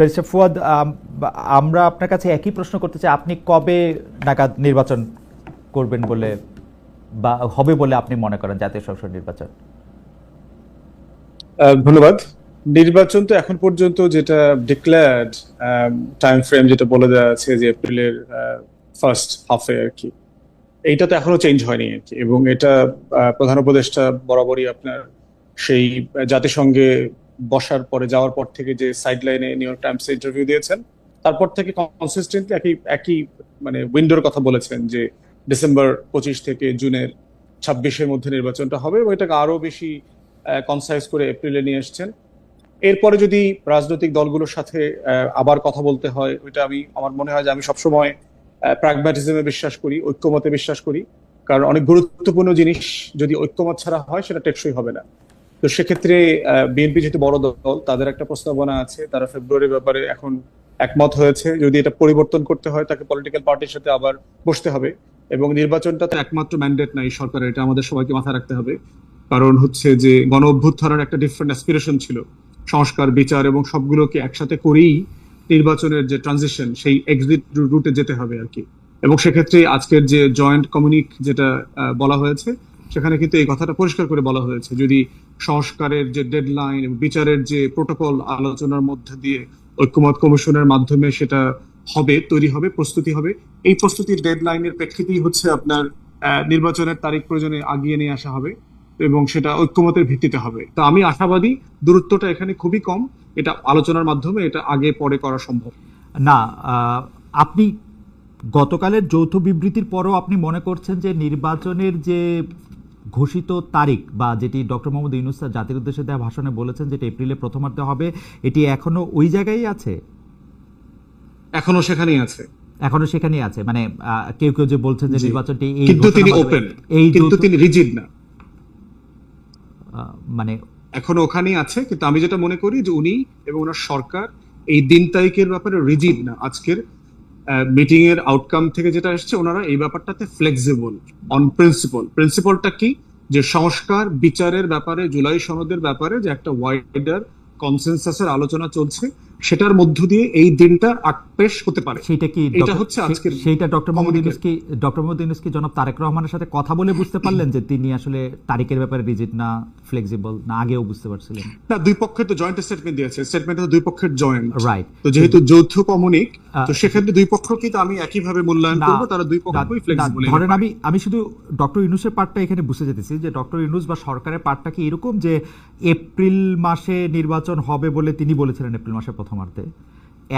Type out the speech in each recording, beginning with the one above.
Barrister Fuad, আমরা আপনার কাছে একই প্রশ্ন করতে চাই, আপনি কবে নাগাদ নির্বাচন করবেন বলে বা হবে বলে আপনি মনে করেন জাতীয় সংসদ নির্বাচন? ধন্যবাদ। নির্বাচন তো এখন পর্যন্ত যেটা ডিক্লেয়ার্ড টাইম ফ্রেম যেটা বলে দেওয়া আছে যে এপ্রিলের ফার্স্ট হাফে আর কি, এইটা তো এখনো চেঞ্জ হয়নি আর কি। এবং এটা প্রধান উপদেষ্টা বরাবরই আপনার সেই জাতিসংঘে বসার পরে যাওয়ার পর থেকে যে সাইডলাইনে নিউ ইয়র্ক টাইমস ইন্টারভিউ দিয়েছেন, তারপর থেকে কনসিস্টেন্টলি একই একই মানে উইন্ডোর কথা বলেছেন যে ডিসেম্বর 25 থেকে জুনের 26-এর মধ্যে নির্বাচনটা হবে, এবং এটাকে আরো বেশি কনসাইজ করে এপ্রিলে নিয়ে এসছেন। এরপরে যদি রাজনৈতিক দলগুলোর সাথে আবার কথা বলতে হয়, ওইটা আমার মনে হয় যে আমি সবসময় প্র্যাগম্যাটিজমে বিশ্বাস করি, ঐক্যমতে বিশ্বাস করি। কারণ অনেক গুরুত্বপূর্ণ জিনিস যদি ঐক্যমত ছাড়া হয় সেটা টেকসই হবে না। তো সেক্ষেত্রে বিএনপি যেহেতু বড় দল, তাদের একটা প্রস্তাবনা আছে, তারা ফেব্রুয়ারির ব্যাপারে এখন একমত হয়েছে। যদি এটা পরিবর্তন করতে হয় তাকে পলিটিক্যাল পার্টির সাথে আবার বসতে হবে। এবং নির্বাচনটা তো একমাত্র ম্যান্ডেট নাই সরকারের, এটা আমাদের সবাইকে মাথায় রাখতে হবে। কারণ হচ্ছে যে গণ অভ্যুত্থানের একটা ডিফারেন্ট অ্যাসপিরেশন ছিল, সংস্কার, বিচার এবং সবগুলোকে একসাথে করেই নির্বাচনের যে ট্রানজিশন সেই এক্সিট রুটে যেতে হবে আর কি। এবং সেক্ষেত্রে আজকের যে জয়েন্ট কমিউনিক যেটা বলা হয়েছে, সেখানে কিন্তু এই কথাটা পরিষ্কার করে বলা হয়েছে, যদি সংস্কারের যে ডেডলাইন এবং বিচারের যে প্রোটোকল আলোচনার মধ্যে দিয়ে ঐক্যমত কমিশনের মাধ্যমে সেটা হবে, তৈরি হবে, প্রস্তুতি হবে, এই প্রস্তুতির ডেডলাইনের প্রেক্ষিতেই হচ্ছে আপনার নির্বাচনের তারিখ প্রয়োজনে আগিয়ে নিয়ে আসা হবে এবং সেটা ঐক্যমতের ভিত্তিতে হবে। তো আমি আশাবাদী দূরত্বটা এখানে খুবই কম, এটা আলোচনার মাধ্যমে এটা আগে পরে করা সম্ভব না। আপনি গতকালের যৌথ বিবৃতির পরও আপনি মনে করছেন যে নির্বাচনের যে ঘোষিত তারিখ বা যেটি ডক্টর মোহাম্মদ ইউনূস স্যার জাতির উদ্দেশ্যে দেওয়া ভাষণে বলেছেন যেটা এপ্রিলের প্রথমার্ধে হবে, এটি এখনো ওই জায়গায় আছে? এখনো সেখানেই আছে, এখনো সেখানেই আছে। মানে কেউ কেউ যে বলছেন যে নির্বাচনটি কিন্তু তিনি ওপেন, কিন্তু তিনি রিজিড না, মানে এখনো ওখানেই আছে। কিন্তু আমি যেটা মনে করি যে উনি এবং ওনার সরকার এই দিন তারিখের ব্যাপারে রিজিড না। আজকের মিটিং এর আউটকাম থেকে যেটা আসছে, ওনারা এই ব্যাপারটাতে ফ্লেক্সিবল অন প্রিন্সিপল। প্রিন্সিপলটা কি? যে সংস্কার বিচারের ব্যাপারে, জুলাই সনদের ব্যাপারে যে একটা ওয়াইডার কনসেনসাসের আলোচনা চলছে, সেটার মধ্য দিয়ে এই দিনটা পেশ হতে পারে। সেটা কি এটা হচ্ছে আজকের সেইটা ডক্টর মোহাম্মদ ইউনূস কি জনাব তারেক রহমানের সাথে কথা বলে বুঝতে পারলেন যে তিনি আসলে তারিখের ব্যাপারে রিজিড না, ফ্লেক্সিবল না, আগেও বুঝতে পারছিলেন? না, দুই পক্ষের তো জয়েন্ট স্টেটমেন্ট দিয়েছে, স্টেটমেন্টে তো দুই পক্ষের জয়েন্ট, রাইট। তো যেহেতু যৌথ কমিউনিক, তো সেক্ষেত্রে দুই পক্ষকে তো আমি একইভাবে মূল্যায়ন করব, তারা দুই পক্ষই ফ্লেক্সিবল। ধরেন আমি শুধু ডক্টর ইউনূসের পার্টটা এখানে বুঝতে যেতেছি যে ডক্টর ইউনূস বা সরকারের পার্টটা কি এরকম যে এপ্রিল মাসে নির্বাচন হবে বলে তিনি বলেছিলেন এপ্রিল মাসের প্রথমার্ধে,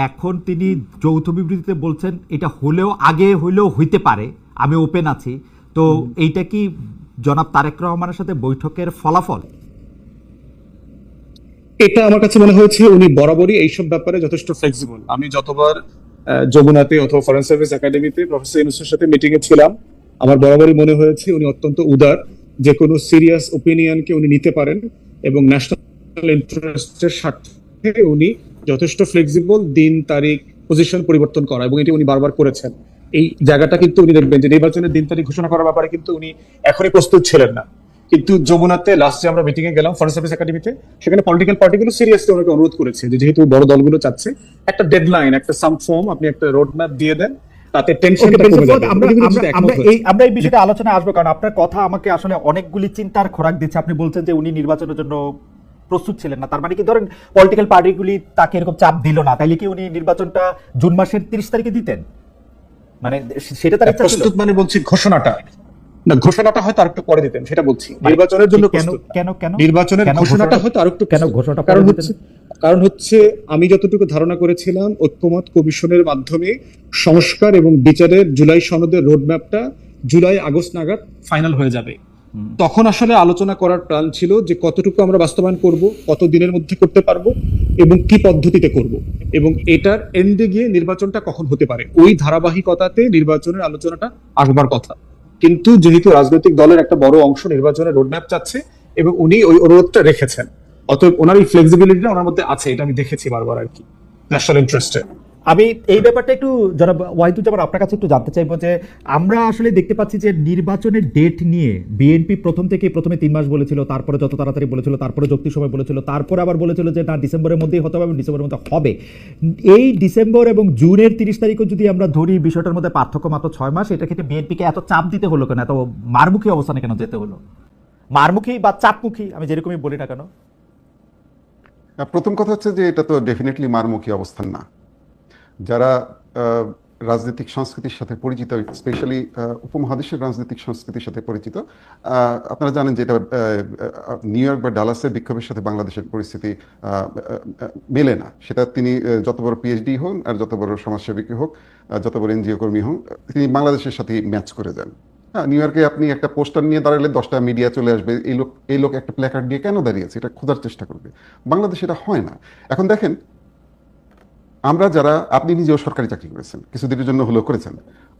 এখন তিনি যৌথ বিবৃতিতে বলছেন এটা হলেও আগে হইলেও হইতে পারে, আমি ওপেন আছি। তো এইটা কি জনাব তারেক রহমানের সাথে বৈঠকের ফলাফল? এটা আমার কাছে মনে হয়েছে উনি বরাবরই এইসব ব্যাপারে যথেষ্ট ফ্লেক্সিবল। আমি যতবার যমুনাতে অথবা ফরেন সার্ভিস একাডেমিতে প্রফেসর ইউনূসের সাথে মিটিং এ ছিলাম, আমার বরাবরই মনে হয়েছে উনি অত্যন্ত উদার, যে কোনো সিরিয়াস ওপিনিয়নকে উনি নিতে পারেন এবং ন্যাশনাল ইন্টারেস্টের স্বার্থে উনি যথেষ্ট ফ্লেক্সিবল, দিন তারিখ পজিশন পরিবর্তন করা, এবং এটি উনি বারবার করেছেন। এই জায়গাটা কিন্তু উনি দেখবেন যে নির্বাচনের দিন তারিখ ঘোষণা করার ব্যাপারে কিন্তু উনি এখনই প্রস্তুত ছিলেন না। কিন্তু যমুনাতে লাস্টে আমরা মিটিং এ গেলাম ফরেন সার্ভিস একাডেমিতে, সেখানে পলিটিক্যাল পার্টিগুলো সিরিয়াসলি ওনাকে অনুরোধ করেছে যে যেহেতু বড় দলগুলো চাচ্ছে একটা ডেডলাইন, একটা সাম ফর্ম, আপনি একটা রোড ম্যাপ দিয়ে দেন, তাতে টেনশনটা কমে যাবে। আমরা এই বিষয়টা আলোচনায় আসবো, কারণ আপনার কথা আমাকে আসলে অনেকগুলি চিন্তার খোরাক দিচ্ছে। আপনি বলছেন যে উনি নির্বাচনের জন্য প্রস্তুত ছিলেন না, তার মানে কি ধরেন পলিটিক্যাল পার্টিগুলি তাকে এরকম চাপ দিল না, তাইলে কি উনি নির্বাচনটা জুন মাসের 30 তারিখে দিতেন? মানে সেটা তার ইচ্ছা ছিল? প্রস্তুত মানে বলছি ঘোষণাটা না, ঘোষণাটা হয়তো আরেকটু পরে দিতেন, সেটা বলছি। নির্বাচনের জন্য নির্বাচনের ঘোষণাটা হয়তো আরেকটু কেন ঘোষণাটা, কারণ হচ্ছে আমি যতটুকু ধারণা করেছিলাম ঐক্যমত কমিশনের মাধ্যমে সংস্কার এবং বিচারের জুলাই সনদের রোডম্যাপটা জুলাই আগস্ট নাগাদ ফাইনাল হয়ে যাবে। তখন আসলে আলোচনা করার প্ল্যান ছিল যে কতটুকু আমরা বাস্তবায়ন করব, কত দিনের মধ্যে করতে পারবো এবং কি পদ্ধতিতে করব, এবং এটার এন্ডে গিয়ে নির্বাচনটা কখন হতে পারে, ওই ধারাবাহিকতাতে নির্বাচনের আলোচনাটা আসবার কথা। কিন্তু যেহেতু রাজনৈতিক দলের একটা বড় অংশ নির্বাচনের রোডম্যাপ চাচ্ছে এবং উনি ওই অনুরোধটা রেখেছেন, অতএব ওনার এই ফ্লেক্সিবিলিটিটা ওনার মধ্যে আছে, এটা আমি দেখেছি বারবার আর কি, ন্যাশনাল ইন্টারেস্টে। আমি এই ব্যাপারটা একটু জনাব ওয়াহিদুজ্জামান আপনার কাছে একটু জানতে চাইবো যে আমরা আসলে দেখতে পাচ্ছি যে নির্বাচনের ডেট নিয়ে বিএনপি প্রথমে 3 মাস বলেছিল, তারপরে যত তাড়াতাড়ি বলেছিল, তারপরে যৌক্তিক সময় বলেছিল, তারপরে আবার বলেছিল যে না ডিসেম্বরের মধ্যেই হতে হবে এবং ডিসেম্বরের মধ্যে হবে। এই ডিসেম্বর এবং জুনের 30 তারিখও যদি আমরা ধরি, বিষয়টার মধ্যে পার্থক্য মাত্র 6 মাস, এটা ক্ষেত্রে বিএনপিকে এত চাপ দিতে হলো কেন, এত মারমুখী অবস্থানে কেন যেতে হলো? মারমুখী বা চাপমুখী আমি যেরকমই বলি না কেন। প্রথম কথা হচ্ছে যে এটা তো ডেফিনেটলি মারমুখী অবস্থান না। যারা রাজনৈতিক সংস্কৃতির সাথে পরিচিত, স্পেশালি উপমহাদেশের রাজনৈতিক সংস্কৃতির সাথে পরিচিত, আপনারা জানেন যে এটা নিউ ইয়র্ক বা ডালাসের বিক্ষোভের সাথে বাংলাদেশের পরিস্থিতি মেলে না। সেটা তিনি যত বড় পিএইচডি হন আর যত বড় সমাজসেবী হোক, যত বড় এনজিও কর্মী হন, তিনি বাংলাদেশের সাথে ম্যাচ করে যান। হ্যাঁ, নিউ ইয়র্কে আপনি একটা পোস্টার নিয়ে দাঁড়ালে 10টা মিডিয়া চলে আসবে, এই লোক একটা প্ল্যাকার্ড দিয়ে কেন দাঁড়িয়েছে, এটা খোঁজার চেষ্টা করবে। বাংলাদেশে এটা হয় না। এখন দেখেন, আমরা যারা, আপনি নিজেও সরকারি চাকরি করেছেন, কিছুদিনের জন্য হলেও করেছেন,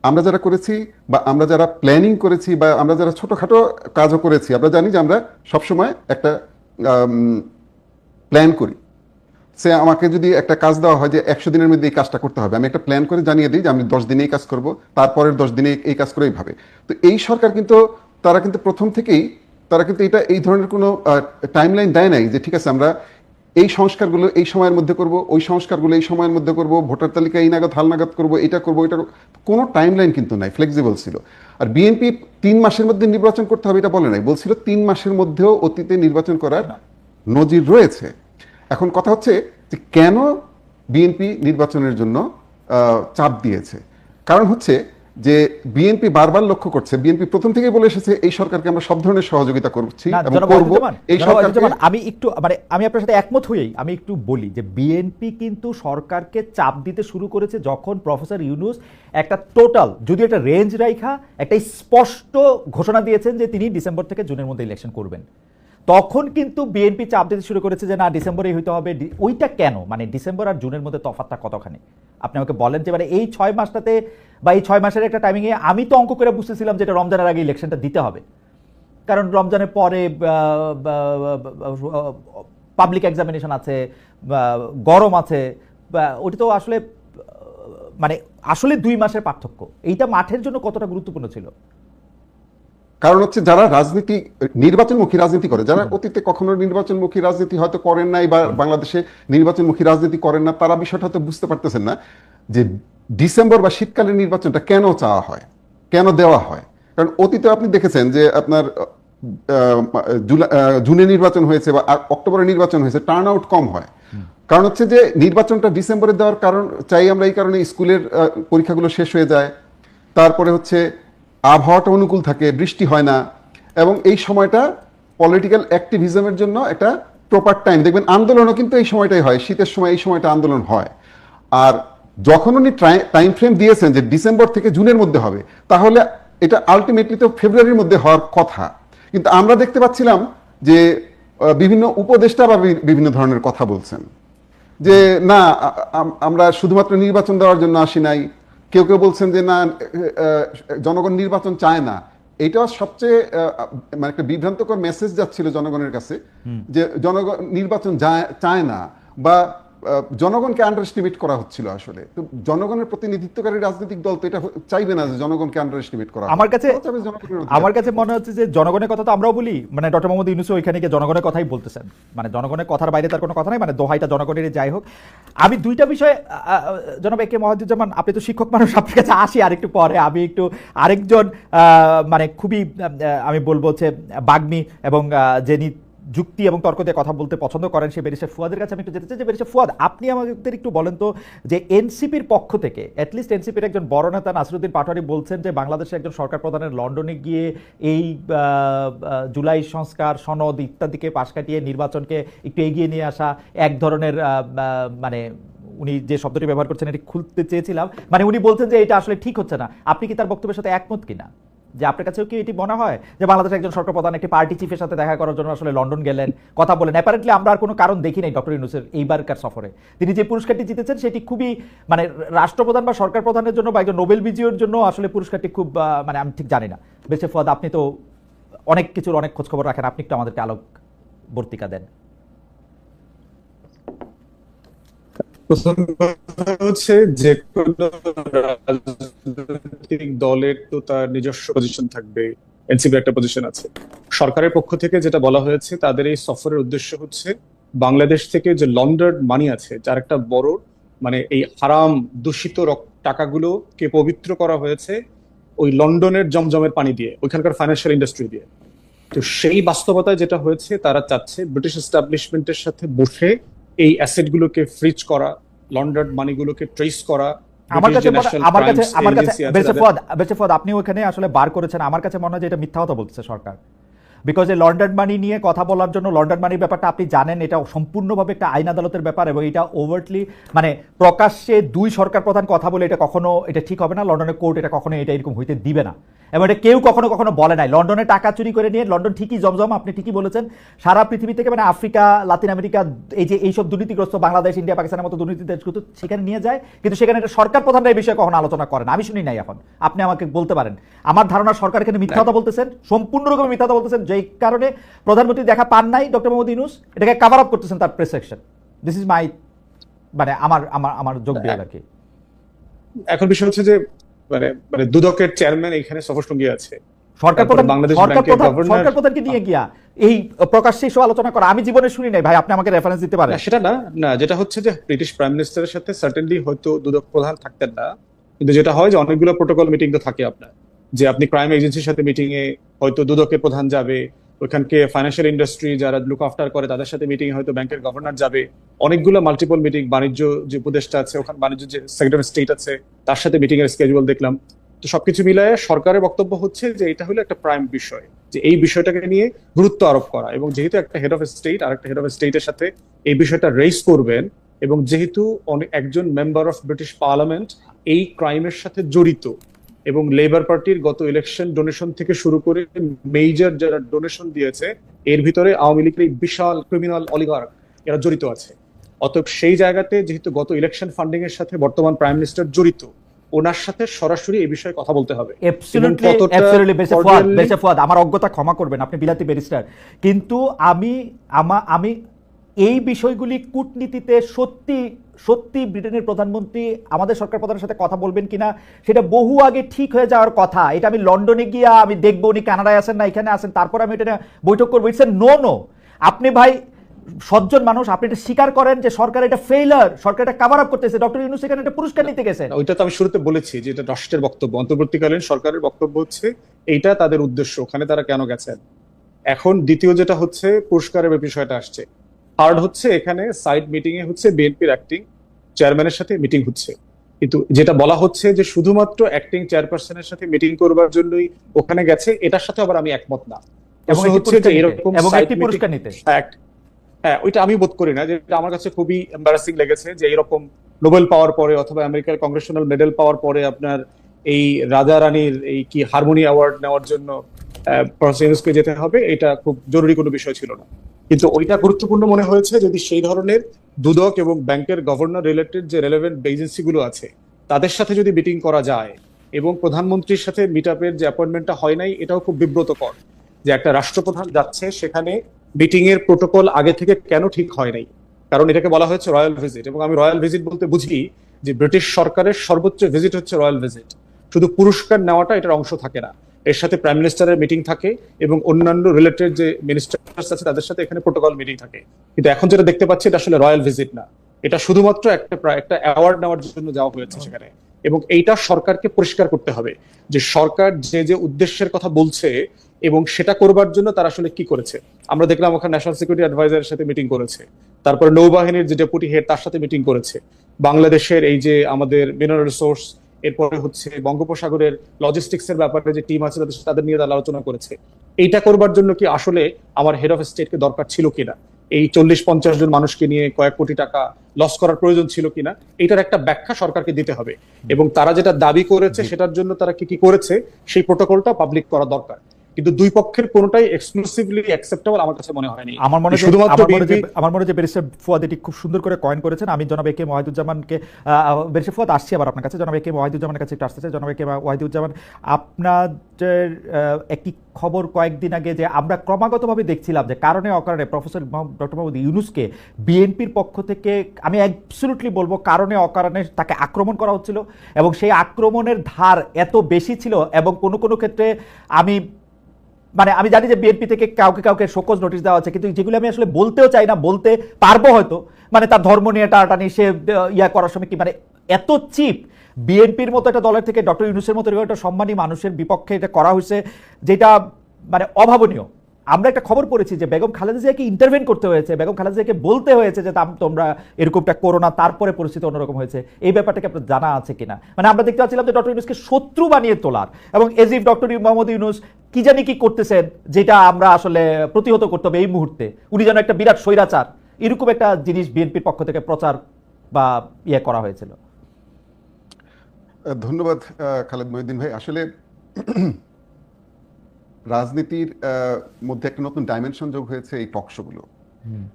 আমরা যারা করেছি বা আমরা যারা প্ল্যানিং করেছি বা আমরা যারা ছোটখাটো কাজও করেছি, আমরা জানি যে আমরা সবসময় একটা প্ল্যান করি। সে আমাকে যদি একটা কাজ দেওয়া হয় যে 100 দিনের মধ্যে এই কাজটা করতে হবে, আমি একটা প্ল্যান করে জানিয়ে দিই যে আমি 10 দিনে এই কাজ করব, তারপরের 10 দিনে এই কাজ করে এইভাবে। তো এই সরকার কিন্তু তারা কিন্তু প্রথম থেকেই তারা কিন্তু এটা এই ধরনের কোনো টাইমলাইন দেয় নাই যে ঠিক আছে আমরা এই সংস্কারগুলো এই সময়ের মধ্যে করব, ওই সংস্কারগুলো এই সময়ের মধ্যে করব, ভোটার তালিকা এই নাগাদ হাল নাগাদ করবো, এটা করবো, এটা কোনো টাইমলাইন কিন্তু নাই, ফ্লেক্সিবল ছিল। আর বিএনপি 3 মাসের মধ্যে নির্বাচন করতে হবে এটা বলে নাই, বলছিল 3 মাসের মধ্যেও অতীতে নির্বাচন করার নজির রয়েছে। এখন কথা হচ্ছে যে কেন বিএনপি নির্বাচনের জন্য চাপ দিয়েছে। কারণ হচ্ছে যে বিএনপি বারবার লক্ষ্য করছে, বিএনপি প্রথম থেকেই বলে এসেছে এই সরকারকে আমরা সব ধরনের সহযোগিতা করছি এবং করব। এই সরকারকে আমি আপনার সাথে একমত হয়েই আমি একটু বলি যে বিএনপি কিন্তু সরকারকে চাপ দিতে শুরু করেছে যখন প্রফেসর ইউনূস একটা টোটাল, যদি একটা রেঞ্জ রাইখা একটা স্পষ্ট ঘোষণা দিয়েছেন যে তিনি ডিসেম্বর থেকে জুনের মধ্যে ইলেকশন করবেন, তখন কিন্তু বিএনপি চাপ দিতে শুরু করেছে যে না ডিসেম্বরেই হইতে হবে। ওইটা কেন, মানে ডিসেম্বর আর জুনের মধ্যে তফাৎটা কতখানি আপনি আমাকে বলেন যে মানে এই 6 মাসটাতে বা এই 6 মাসের একটা টাইমিংয়ে আমি তো অঙ্ক করে বুঝতেছিলাম যে এটা রমজানের আগে ইলেকশনটা দিতে হবে, কারণ রমজানের পরে পাবলিক এক্সামিনেশন আছে, গরম আছে, ওটা তো আসলে মানে আসলে 2 মাসের পার্থক্য। এইটা মাঠের জন্য কতটা গুরুত্বপূর্ণ ছিল? কারণ হচ্ছে যারা নির্বাচনমুখী রাজনীতি করে, যারা অতীতে কখনো নির্বাচনমুখী রাজনীতি হয়তো করেন নাই বা বাংলাদেশে নির্বাচনমুখী রাজনীতি করেন না, তারা বিষয়টা হয়তো বুঝতে পারতেছেন না যে ডিসেম্বর বা শীতকালীন নির্বাচনটা কেন চাওয়া হয়, কেন দেওয়া হয়। কারণ অতীতে আপনি দেখেছেন যে আপনার জুনে নির্বাচন হয়েছে বা অক্টোবরে নির্বাচন হয়েছে, টার্ন আউট কম হয়। কারণ হচ্ছে যে নির্বাচনটা ডিসেম্বরে দেওয়ার কারণ চাই আমরা এই কারণে স্কুলের পরীক্ষাগুলো শেষ হয়ে যায়, তারপরে হচ্ছে আবহাওয়াটা অনুকূল থাকে, বৃষ্টি হয় না, এবং এই সময়টা পলিটিক্যাল অ্যাক্টিভিজমের জন্য একটা প্রপার টাইম। দেখবেন আন্দোলনও কিন্তু এই সময়টাই হয়, শীতের সময় এই সময়টা আন্দোলন হয়। আর যখন উনি টাইম ফ্রেম দিয়েছেন যে ডিসেম্বর থেকে জুনের মধ্যে হবে, তাহলে এটা আলটিমেটলি তো ফেব্রুয়ারির মধ্যে হওয়ার কথা। কিন্তু আমরা দেখতে পাচ্ছিলাম যে বিভিন্ন উপদেষ্টা বা বিভিন্ন ধরনের কথা বলছেন যে না আমরা শুধুমাত্র নির্বাচন দেওয়ার জন্য আসি নাই, কেউ কেউ বলছেন যে না জনগণ নির্বাচন চায় না। এটাও সবচেয়ে মানে একটা বিভ্রান্তকর মেসেজ যাচ্ছিল জনগণের কাছে যে জনগণ নির্বাচন চায় না বা জনগণকে আন্ডার এস্টিমেট করা হচ্ছিল। আসলে তো জনগণের প্রতিনিধিত্বকারী রাজনৈতিক দল তো এটা চাইবে না যে জনগণকে আন্ডার এস্টিমেট করা। আমার কাছে মনে হচ্ছে যে জনগণের কথা তো আমরাও বলি, মানে ডক্টর মোহাম্মদ ইউনূস ওইখানে গিয়ে জনগণের কথাই বলতেছেন, মানে জনগণের কথার বাইরে তার কোনো কথা নাই, মানে দোহাইটা জনগণের। যাই হোক, আমি দুইটা বিষয়ে জনাব এ কে ওয়াহিদুজ্জামান, আপনি তো শিক্ষক মানুষ, আপনার কাছে আসি আরেকটু পরে। আমি একটু আরেকজন মানে খুবই আমি বলবো হচ্ছে বাগ্মী এবং যিনি যুক্তি এবং তর্ক দিয়ে কথা বলতে পছন্দ করেন, সে ব্যারিস্টার ফুয়াদের কাছে আমি একটু যেতে চাই। যে ব্যারিস্টার ফুয়াদ, আপনি আমাদের একটু বলেন তো যে এনসিপির পক্ষ থেকে অ্যাটলিস্ট এনসিপির একজন বড় নেতা নাসিরুদ্দিন পাটোয়ারি বলছেন যে বাংলাদেশের একজন সরকার প্রধানের লন্ডনে গিয়ে এই জুলাই সংস্কার সনদ ইত্যাদিকে পাশ কাটিয়ে নির্বাচনকে একটু এগিয়ে নিয়ে আসা এক ধরনের মানে উনি যে শব্দটি ব্যবহার করছেন এটি খুলতে চেয়েছিলাম, মানে উনি বলছেন যে এটা আসলে ঠিক হচ্ছে না। আপনি কি তার বক্তব্যের সাথে একমত কিনা? যে আপনার কাছেও কি এটি মনে হয় যে বাংলাদেশের একজন সরকার প্রধান একটি পার্টি চিফের সাথে দেখা করার জন্য আসলে লন্ডন গেলেন, কথা বলেন? অ্যাপারেন্টলি আমরা আর কোনো কারণ দেখি নাই ডক্টর ইউনূসের এইবারকার সফরে। তিনি যে পুরস্কারটি জিতেছেন সেটি খুবই মানে রাষ্ট্রপ্রধান বা সরকার প্রধানের জন্য বা একজন নোবেল বিজয়ীর জন্য আসলে পুরস্কারটি খুব মানে আমি ঠিক জানি না। বেশি ফুয়াদ, আপনি তো অনেক কিছুর অনেক খোঁজখবর রাখেন, আপনি একটু আমাদেরকে আলোকবর্তিকা দেন। প্রথম কথা হচ্ছে যে কোনো রাজনৈতিক দলের তো তার নিজস্ব পজিশন থাকবে, এনসিপি একটা পজিশন আছে। সরকারের পক্ষ থেকে যেটা বলা হয়েছে, তাদের এই সফরের উদ্দেশ্য হচ্ছে বাংলাদেশ থেকে যে লন্ডার্ড মানি আছে, যার একটা বড় মানে এই হারাম দূষিত টাকাগুলোকে পবিত্র করা হয়েছে ওই লন্ডনের জমজমের পানি দিয়ে, ওইখানকার ফাইন্যান্সিয়াল ইন্ডাস্ট্রি দিয়ে। তো সেই বাস্তবতায় যেটা হয়েছে, তারা চাচ্ছে ব্রিটিশ এস্টাবলিশমেন্টের সাথে বসে এই অ্যাসেট গুলোকে ফ্রিজ করা, লন্ডার্ড মানিগুলোকে ট্রেস করা। আমার কাছে আমার কাছে বেঁচে ফদ আপনি ওখানে আসলে বার করেছেন, আমার কাছে মনে হয় যে এটা মিথ্যা কথা বলছে সরকার। বিকজ এই লন্ডন মানি নিয়ে কথা বলার জন্য, লন্ডন মানির ব্যাপারটা আপনি জানেন, এটা সম্পূর্ণভাবে একটা আইন আদালতের ব্যাপার, এবং এটা ওভারটলি মানে প্রকাশ্যে দুই সরকার প্রধান কথা বলে এটা কখনো এটা ঠিক হবে না। লন্ডনের কোর্ট এটা কখনো এটা এরকম হইতে দিবে না, এবং এটা কেউ কখনো কখনো বলে নাই। লন্ডনে টাকা চুরি করে নিয়ে লন্ডন ঠিকই জমজম, আপনি ঠিকই বলেছেন, সারা পৃথিবী থেকে মানে আফ্রিকা, লাতিন আমেরিকা, এই যে এইসব দুর্নীতিগ্রস্ত বাংলাদেশ, ইন্ডিয়া, পাকিস্তানের মতো দুর্নীতি দেশগুলো সেখানে নিয়ে যায়, কিন্তু সেখানে এটা সরকার প্রধানরা এই বিষয়ে কখনো আলোচনা করেন। আমি শুনি নাই, এখন আপনি আমাকে বলতে পারেন। আমার ধারণা সরকার এখানে মিথ্যা কথা বলতেছেন, সম্পূর্ণ রকমের মিথ্যা কথা বলতেছেন, যেই কারণে প্রধানমন্ত্রী দেখা পান নাই ডক্টর মোহাম্মদ ইউনূস, এটাকে কভার আপ করতেছেন তার press section. This is my মানে আমার যোগ দিয়ে আর কি। এখন বিষয় হচ্ছে যে মানে মানে দুদকের চেয়ারম্যান এখানে সফর সঙ্গী আছে, সরকার প্রধান বাংলাদেশ ব্যাংকের গভর্নর। সরকার প্রধানকে নিয়ে গিয়া এই প্রকাশ্যে এসব আলোচনা করা আমি জীবনে শুনি নাই ভাই, আপনি আমাকে রেফারেন্স দিতে পারেন? সেটা না, না যেটা হচ্ছে যে ব্রিটিশ প্রাইম মিনিস্টারের সাথে সার্টেনলি হয়তো দুদক প্রধান থাকতেন না, কিন্তু যেটা হয় যে অনেকগুলো প্রোটোকল মিটিং তো থাকে আপনার, যে আপনি ক্রাইম এজেন্সির সাথে মিটিং এ হয়তো দুদকের প্রধান যাবে, ওখানকে ফাইন্যান্সিয়াল ইন্ডাস্ট্রি যারা লুক আফটার করে তাদের সাথে মিটিং হয়তো ব্যাংকের গভর্নর যাবে, অনেকগুলো মাল্টিপল মিটিং, বাণিজ্য যে উপদেষ্টা আছে ওখানে, বাণিজ্য যে সেক্রেটারি অফ স্টেট আছে তার সাথে মিটিং এর স্কেজুয়াল দেখলাম। তো সবকিছু মিলায় সরকারের বক্তব্য হচ্ছে যে এটা হলো একটা প্রাইম বিষয়, যে এই বিষয়টাকে নিয়ে গুরুত্ব আরোপ করা, এবং যেহেতু একটা হেড অফ স্টেট আর একটা হেড অফ স্টেটের সাথে এই বিষয়টা রেইজ করবেন, এবং যেহেতু একজন মেম্বার অফ ব্রিটিশ পার্লামেন্ট এই ক্রাইমের সাথে জড়িত, এবং লেবার পার্টির গত ইলেকশন ডোনেশন থেকে শুরু করে মেজর যারা ডোনেশন দিয়েছে এর ভিতরে আওয়ামী লীগের বিশাল ক্রিমিনাল অলিগার্ক এরা জড়িত আছে। অতএব সেই জায়গাতে যেহেতু গত ইলেকশন ফান্ডিং এর সাথে বর্তমান প্রাইম মিনিস্টার জড়িত, ওনার সাথে সরাসরি এই বিষয়ে কথা বলতে হবে। আমার অজ্ঞতা ক্ষমা করবেন, আপনি বিলাতি ব্যারিস্টার, কিন্তু আমি এই বিষয়গুলি কূটনীতিতে সত্যি সত্যি ব্রিটেনের প্রধানমন্ত্রী আমাদের সরকার প্রধানের সাথে কথা বলবেন কিনা সেটা বহু আগে ঠিক হয়ে যাওয়ার কথা। এটা আমি লন্ডনে গিয়া আমি দেখবো উনি কানাডায় আছেন না এখানে আছেন, তারপর আমি এটা বৈঠক করবো। It's a no. আপনি ভাই সজ্জন মানুষ, আপনি এটা স্বীকার করেন যে সরকার এটা ফেইলার, সরকার এটা কভার আপ করতেছে। ডক্টর ইউনূস এখানে একটা পুরস্কার নিতে গেছেন। ওইটা তো আমি শুরুতে বলেছি যে এটা রাষ্ট্রের বক্তব্য, অন্তর্বর্তীকালীন সরকারের বক্তব্য হচ্ছে এইটা তাদের উদ্দেশ্য, ওখানে তারা কেন গেছেন। এখন দ্বিতীয় যেটা হচ্ছে পুরস্কারের বিষয়টা আসছে, থার্ড হচ্ছে এখানে সাইড মিটিং এ হচ্ছে বিএনপির অ্যাক্টিং চেয়ারম্যানের সাথে মিটিং হচ্ছে, কিন্তু যেটা বলা হচ্ছে যে শুধুমাত্র অ্যাক্টিং চেয়ারপারসনের সাথে মিটিং করবার জন্যই ওখানে গেছে, এটার সাথে আবার আমি একমত না। হচ্ছে যে এরকম পুরস্কার নিতে, হ্যাঁ ওইটা আমি বোধ করি না, যেটা আমার কাছে খুবই এম্বারাসিং লেগেছে যে এরকম নোবেল পাওয়ার পরে অথবা আমেরিকার কংগ্রেশনাল মেডেল পাওয়ার পরে আপনার এই রাজা রানীর এই কি হারমোনি অ্যাওয়ার্ড নেওয়ার জন্য প্রফেসর যেতে হবে, এটা খুব জরুরি কোনো বিষয় ছিল না। কিন্তু ওইটা গুরুত্বপূর্ণ মনে হয়েছে যদি সেই ধরনের দুদক এবং ব্যাংকের গভর্নর রিলেটেড যে রেলেভেন্ট এজেন্সি গুলো আছে তাদের সাথে যদি মিটিং করা যায়, এবং প্রধানমন্ত্রীর সাথে মিট আপের যে অ্যাপয়েন্টমেন্টটা হয় নাই, এটাও খুব বিব্রতকর যে একটা রাষ্ট্রপ্রধান যাচ্ছে সেখানে মিটিং এর প্রোটোকল আগে থেকে কেন ঠিক হয় নাই। কারণ এটাকে বলা হয়েছে রয়্যাল ভিজিট, এবং আমি রয়্যাল ভিজিট বলতে বুঝি যে ব্রিটিশ সরকারের সর্বোচ্চ ভিজিট হচ্ছে রয়্যাল ভিজিট। শুধু পুরস্কার নেওয়াটা এটার অংশ থাকে না, এর সাথে প্রাইম মিনিস্টারের মিটিং থাকে এবং অন্যান্য রিলেটেড যে মিনিস্টার্স আছে তাদের সাথে এখানে প্রোটোকল মিটিং থাকে। কিন্তু এখন যেটা দেখতে পাচ্ছি এটা আসলে রয়্যাল ভিজিট না, এটা শুধুমাত্র একটা অ্যাওয়ার্ড নেওয়ার জন্য যাওয়া হয়েছে সেখানে। এবং এইটা সরকারকে পরিষ্কার করতে হবে যে সরকার যে যে উদ্দেশ্যের কথা বলছে এবং সেটা করবার জন্য তারা আসলে কি করেছে। আমরা দেখলাম ওখানে ন্যাশনাল সিকিউরিটি অ্যাডভাইজারের সাথে মিটিং করেছে, তারপরে নৌবাহিনীর যে ডেপুটি হেড তার সাথে মিটিং করেছে, বাংলাদেশের এই যে আমাদের মিনারেল রিসোর্স, এরপরে হচ্ছে বঙ্গোপসাগরের লজিস্টিক্স এর ব্যাপারে যে টিম আছে তাদের নিয়ে আলোচনা করেছে। এইটা করবার জন্য কি আসলে আমার হেড অফ স্টেটকে দরকার ছিল কিনা, এই 40-50 জন মানুষকে নিয়ে কয়েক কোটি টাকা লস করার প্রয়োজন ছিল কিনা, এটার একটা ব্যাখ্যা সরকারকে দিতে হবে। এবং তারা যেটা দাবি করেছে সেটার জন্য তারা কি কি করেছে সেই প্রোটোকলটা পাবলিক করা দরকার। কিন্তু দুই পক্ষের কোনোটাই এক্সক্লুসিভলি অ্যাকসেপ্টেবল আমার কাছে মনে হয়নি। আমার মনে হয় শুধুমাত্র বিএনপি আমার মনে হয় যে ব্যারিস্টার ফুয়াদ এটি খুব সুন্দর করে কয়েন করেছেন। আমি জনাব এ কে ওয়াহিদুজ্জামানকে, ব্যারিস্টার ফুয়াদ আসছি আবার আপনার কাছে, জনাব এ কে ওয়াহিদুজ্জামানের কাছে একটু আসতে চাই। জনাব এ কে ওয়াহিদুজ্জামান, আপনাদের একটি খবর কয়েকদিন আগে যে আমরা ক্রমাগতভাবে দেখছিলাম যে কারণে অকারণে প্রফেসর ডক্টর মোহাম্মদ ইউনূসকে বিএনপির পক্ষ থেকে, আমি অ্যাবসলিউটলি বলবো কারণে অকারণে তাকে আক্রমণ করা হচ্ছিল, এবং সেই আক্রমণের ধার এত বেশি ছিল, এবং কোনো কোনো ক্ষেত্রে আমি জানি যে বিএনপি থেকে কাউকে কাউকে শোকজ নোটিশ দেওয়া আছে, কিন্তু যেগুলো আমি আসলে বলতেও চাই না, বলতে পারবো হয়তো, তার ধর্ম নিয়ে টানাটানি, সে ইয়া করার সময় কি এত চিপ বিএনপির মতো একটা দলের থেকে ডক্টর ইউনূসের মতো একটা সম্মানী মানুষের বিপক্ষে এটা করা হয়েছে, যেটা অভাবনীয়। আমরা একটা খবর পড়েছি যে বেগম খালেদা জিয়াকে ইন্টারভেন করতে হয়েছে, বেগম খালেদা জিয়াকে বলতে হয়েছে যে তোমরা এরকমটা করো না, তারপরে পরিস্থিতি অন্যরকম হয়েছে। এই ব্যাপারটাকে আপনার জানা আছে কিনা? আমরা দেখতে পাচ্ছিলাম যে ডক্টর ইউনূসকে শত্রু বানিয়ে তোলার, এবং age if doctor Mohammad Yunus কি জানি কি করতেছেন, যেটা আমরা আসলে প্রতিহত করতে হবে এই মুহূর্তে, উনি যেন একটা বিরাট স্বৈরাচার, এরকম একটা জিনিস বিএনপির পক্ষ থেকে প্রচার বা করা হয়েছিল। ধন্যবাদ খালেদ মহিউদ্দিন ভাই। আসলে রাজনীতির মধ্যে একটা নতুন ডাইমেনশন যোগ হয়েছে এই টক শোগুলো।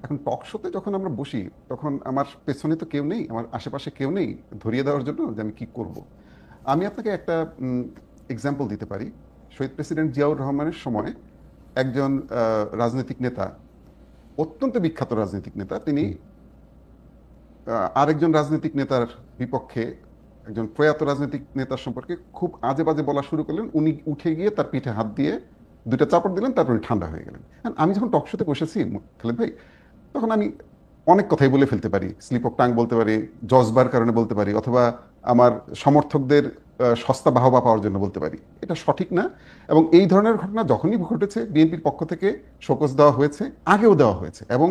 এখন টক শোতে যখন আমরা বসি, তখন আমার পেছনে তো কেউ নেই, আমার আশেপাশে কেউ নেই ধরিয়ে দেওয়ার জন্য যে আমি কি করব। আমি আপনাকে একটা এক্সাম্পল দিতে পারি। শহীদ প্রেসিডেন্ট জিয়াউর রহমানের সময় একজন রাজনৈতিক নেতা, অত্যন্ত বিখ্যাত রাজনৈতিক নেতা, তিনি আরেকজন রাজনৈতিক নেতার বিপক্ষে, একজন প্রয়াত রাজনৈতিক নেতার সম্পর্কে খুব আজে বাজে বলা শুরু করলেন। উনি উঠে গিয়ে তার পিঠে হাত দিয়ে দুইটা চাপড় দিলেন, তারপর উনি ঠান্ডা হয়ে গেলেন। আমি যখন টক শোতে বসেছি খালেদ ভাই, তখন আমি অনেক কথাই বলে ফেলতে পারি, স্লিপ অফ টাং বলতে পারি, জজবার কারণে বলতে পারি, অথবা আমার সমর্থকদের সস্তা বাহবা পাওয়ার জন্য বলতে পারি। এটা সঠিক না। এবং এই ধরনের ঘটনা যখনই ঘটেছে বিএনপির পক্ষ থেকে শোকজ দেওয়া হয়েছে, আগেও দেওয়া হয়েছে। এবং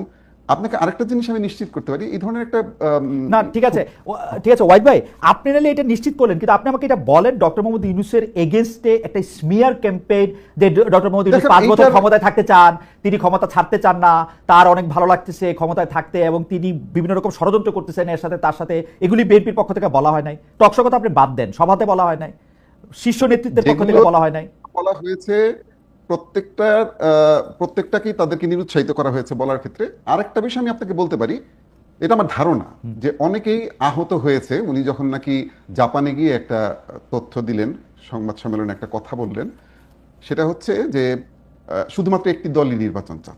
আপনাকে আরেকটা জিনিস আমি নিশ্চিত করতে পারি, এই ধরনের একটা না, ঠিক আছে ওয়াহিদ ভাই, আপনি নাহলে এটা নিশ্চিত করলেন, কিন্তু আপনি আমাকে এটা বলেন, ডক্টর মোহাম্মদ ইউনূসের এগেইনস্টে একটা স্মিয়ার ক্যাম্পেইন, যে ডক্টর মোহাম্মদ ইউনূস 5 বছর ক্ষমতায় থাকতে চান, তিনি ক্ষমতা ছাড়তে চান না, তার অনেক ভালো লাগতেছে ক্ষমতায় থাকতে, এবং তিনি বিভিন্ন রকম ষড়যন্ত্র করতেছেন এর সাথে তার সাথে, এগুলি বিএনপির পক্ষ থেকে বলা হয় নাই। টকশো কথা আপনি বাদ দেন, সভাতে বলা হয় নাই, শীর্ষ নেতৃত্বের পক্ষ থেকে বলা হয় নাই। বলা হয়েছে প্রত্যেকটাকেই তাদেরকে নিরুৎসাহিত করা হয়েছে বলার ক্ষেত্রে। আরেকটা বিষয় আমি আপনাকে বলতে পারি, এটা আমার ধারণা যে অনেকেই আহত হয়েছে উনি যখন নাকি জাপানে গিয়ে একটা তথ্য দিলেন, সংবাদ সম্মেলনে একটা কথা বললেন। সেটা হচ্ছে যে শুধুমাত্র একটি দলই নির্বাচন চান।